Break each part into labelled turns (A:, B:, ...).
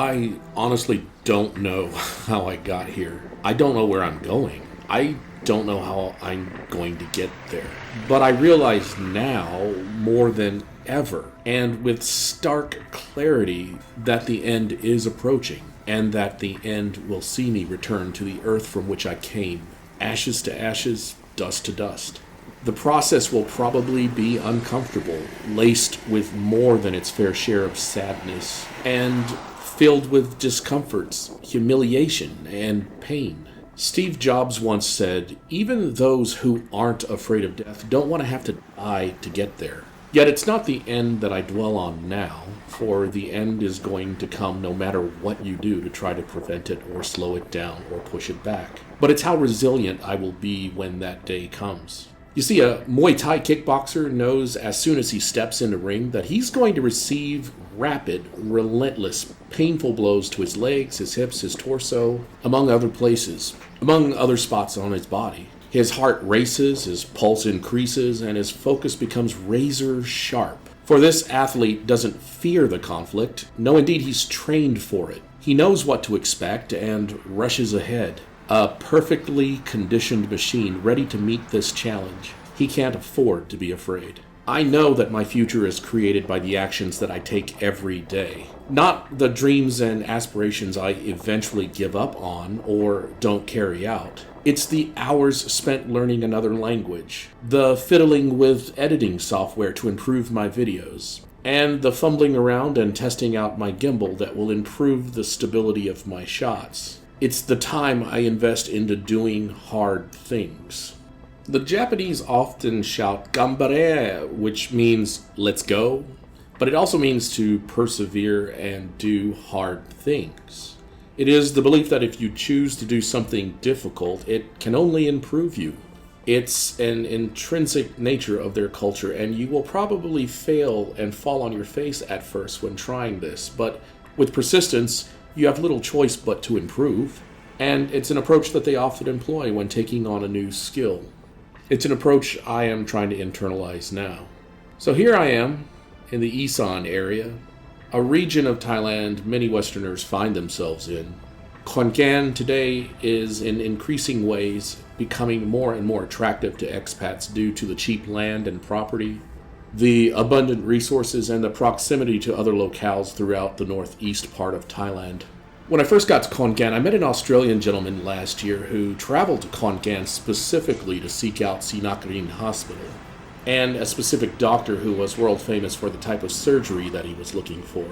A: I honestly don't know how I got here. I don't know where I'm going. I don't know how I'm going to get there. But I realize now more than ever, and with stark clarity, that the end is approaching, and that the end will see me return to the earth from which I came. Ashes to ashes, dust to dust. The process will probably be uncomfortable, laced with more than its fair share of sadness, and filled with discomforts, humiliation, and pain. Steve Jobs once said, even those who aren't afraid of death don't want to have to die to get there. Yet it's not the end that I dwell on now, for the end is going to come no matter what you do to try to prevent it or slow it down or push it back. But it's how resilient I will be when that day comes. You see, a Muay Thai kickboxer knows as soon as he steps in the ring that he's going to receive rapid, relentless, painful blows to his legs, his hips, his torso, among other places, among other spots on his body. His heart races, his pulse increases, and his focus becomes razor sharp. For this athlete doesn't fear the conflict. No, indeed, he's trained for it. He knows what to expect and rushes ahead. A perfectly conditioned machine ready to meet this challenge. He can't afford to be afraid. I know that my future is created by the actions that I take every day. Not the dreams and aspirations I eventually give up on or don't carry out. It's the hours spent learning another language, the fiddling with editing software to improve my videos, and the fumbling around and testing out my gimbal that will improve the stability of my shots. It's the time I invest into doing hard things. The Japanese often shout "Gambare," which means let's go, but it also means to persevere and do hard things. It is the belief that if you choose to do something difficult, it can only improve you. It's an intrinsic nature of their culture, and you will probably fail and fall on your face at first when trying this, but with persistence, you have little choice but to improve, and it's an approach that they often employ when taking on a new skill. It's an approach I am trying to internalize now. So here I am in the Isaan area, a region of Thailand many Westerners find themselves in. Khon Kaen today is in increasing ways becoming more and more attractive to expats due to the cheap land and property, the abundant resources, and the proximity to other locales throughout the northeast part of Thailand. When I first got to Khon Kaen, I met an Australian gentleman last year who traveled to Khon Kaen specifically to seek out Sinakarin Hospital, and a specific doctor who was world famous for the type of surgery that he was looking for.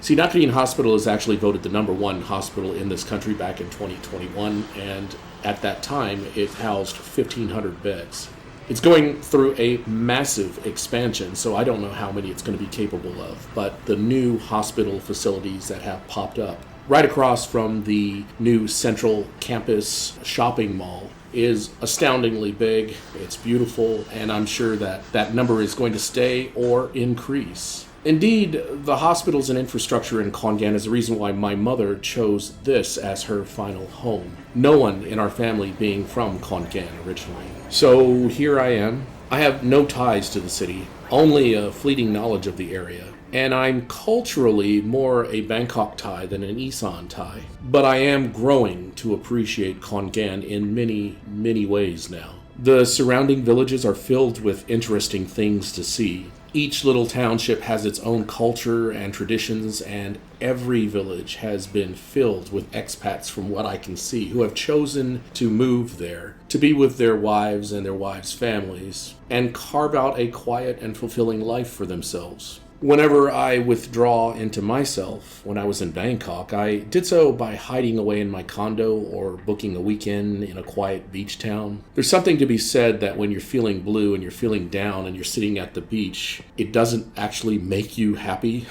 A: Sinakarin Hospital is actually voted the #1 hospital in this country back in 2021, and at that time it housed 1,500 beds. It's going through a massive expansion, so I don't know how many it's going to be capable of, but the new hospital facilities that have popped up right across from the new central campus shopping mall is astoundingly big. It's beautiful, and I'm sure that that number is going to stay or increase. Indeed, the hospitals and infrastructure in Khon Kaen is the reason why my mother chose this as her final home. No one in our family being from Khon Kaen originally. So here I am. I have no ties to the city, only a fleeting knowledge of the area. And I'm culturally more a Bangkok Thai than an Isaan Thai. But I am growing to appreciate Khon Kaen in many, many ways now. The surrounding villages are filled with interesting things to see. Each little township has its own culture and traditions, and every village has been filled with expats from what I can see who have chosen to move there, to be with their wives and their wives' families, and carve out a quiet and fulfilling life for themselves. Whenever I withdraw into myself, when I was in Bangkok, I did so by hiding away in my condo or booking a weekend in a quiet beach town. There's something to be said that when you're feeling blue and you're feeling down and you're sitting at the beach, it doesn't actually make you happy.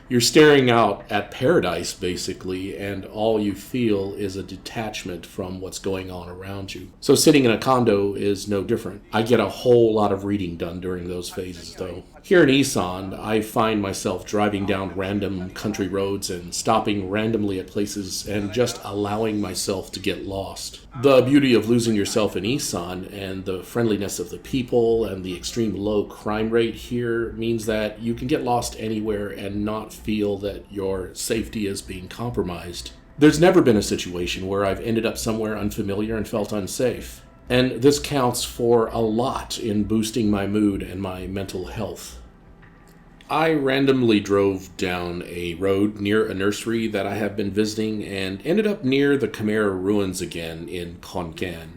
A: You're staring out at paradise, basically, and all you feel is a detachment from what's going on around you. So sitting in a condo is no different. I get a whole lot of reading done during those phases, though. Here in Isaan, I find myself driving down random country roads and stopping randomly at places and just allowing myself to get lost. The beauty of losing yourself in Isaan and the friendliness of the people and the extreme low crime rate here means that you can get lost anywhere and not not feel that your safety is being compromised. There's never been a situation where I've ended up somewhere unfamiliar and felt unsafe. And this counts for a lot in boosting my mood and my mental health. I randomly drove down a road near a nursery that I have been visiting and ended up near the Khmer ruins again in Khmer.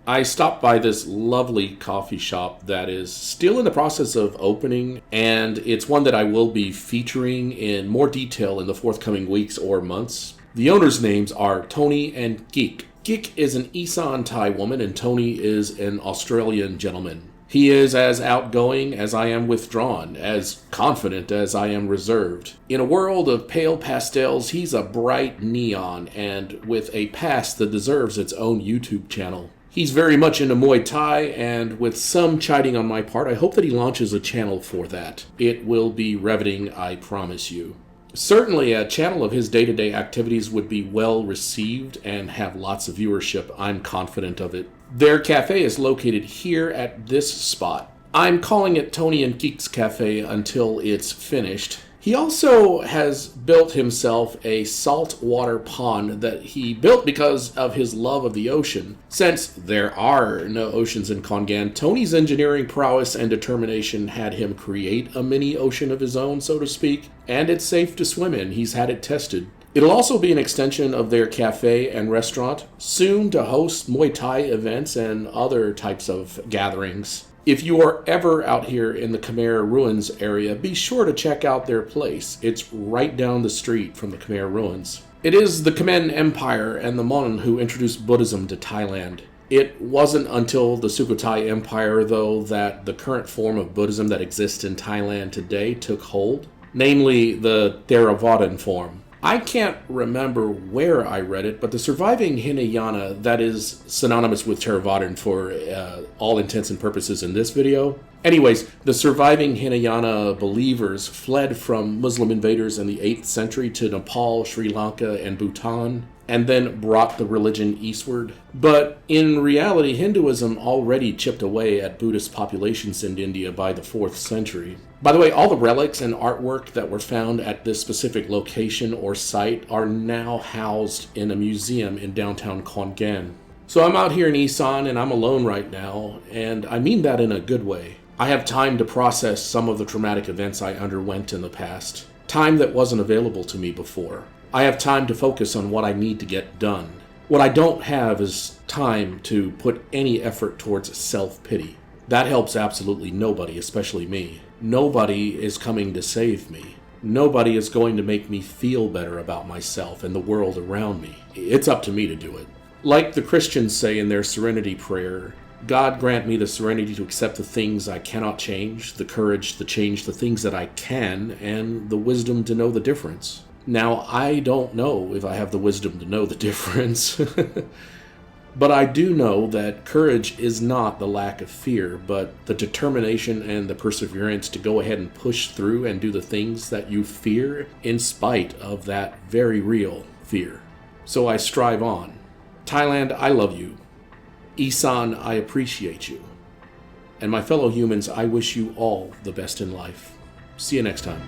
A: I stopped by this lovely coffee shop that is still in the process of opening, and it's one that I will be featuring in more detail in the forthcoming weeks or months. The owners' names are Tony and Geek. Geek is an Isaan Thai woman, and Tony is an Australian gentleman. He is as outgoing as I am withdrawn, as confident as I am reserved. In a world of pale pastels, he's a bright neon, and with a past that deserves its own YouTube channel. He's very much into Muay Thai, and with some chiding on my part, I hope that he launches a channel for that. It will be riveting, I promise you. Certainly, a channel of his day-to-day activities would be well received and have lots of viewership. I'm confident of it. Their cafe is located here at this spot. I'm calling it Tony and Geek's Cafe until it's finished. He also has built himself a saltwater pond that he built because of his love of the ocean. Since there are no oceans in Khmer, Tony's engineering prowess and determination had him create a mini ocean of his own, so to speak, and it's safe to swim in. He's had it tested. It'll also be an extension of their cafe and restaurant, soon to host Muay Thai events and other types of gatherings. If you are ever out here in the Khmer ruins area, be sure to check out their place. It's right down the street from the Khmer ruins. It is the Khmer Empire and the Mon who introduced Buddhism to Thailand. It wasn't until the Sukhothai Empire, though, that the current form of Buddhism that exists in Thailand today took hold, namely the Theravadan form. I can't remember where I read it, but the surviving Hinayana, that is synonymous with Theravadan for all intents and purposes in this video. Anyways, the surviving Hinayana believers fled from Muslim invaders in the 8th century to Nepal, Sri Lanka, and Bhutan, and then brought the religion eastward. But in reality, Hinduism already chipped away at Buddhist populations in India by the 4th century. By the way, all the relics and artwork that were found at this specific location or site are now housed in a museum in downtown Khmer. So I'm out here in Isaan and I'm alone right now, and I mean that in a good way. I have time to process some of the traumatic events I underwent in the past. Time that wasn't available to me before. I have time to focus on what I need to get done. What I don't have is time to put any effort towards self-pity. That helps absolutely nobody, especially me. Nobody is coming to save me. Nobody is going to make me feel better about myself and the world around me. It's up to me to do it. Like the Christians say in their serenity prayer, God grant me the serenity to accept the things I cannot change, the courage to change the things that I can, and the wisdom to know the difference. Now, I don't know if I have the wisdom to know the difference, but I do know that courage is not the lack of fear, but the determination and the perseverance to go ahead and push through and do the things that you fear in spite of that very real fear. So I strive on. Thailand, I love you. Isaan, I appreciate you. And my fellow humans, I wish you all the best in life. See you next time.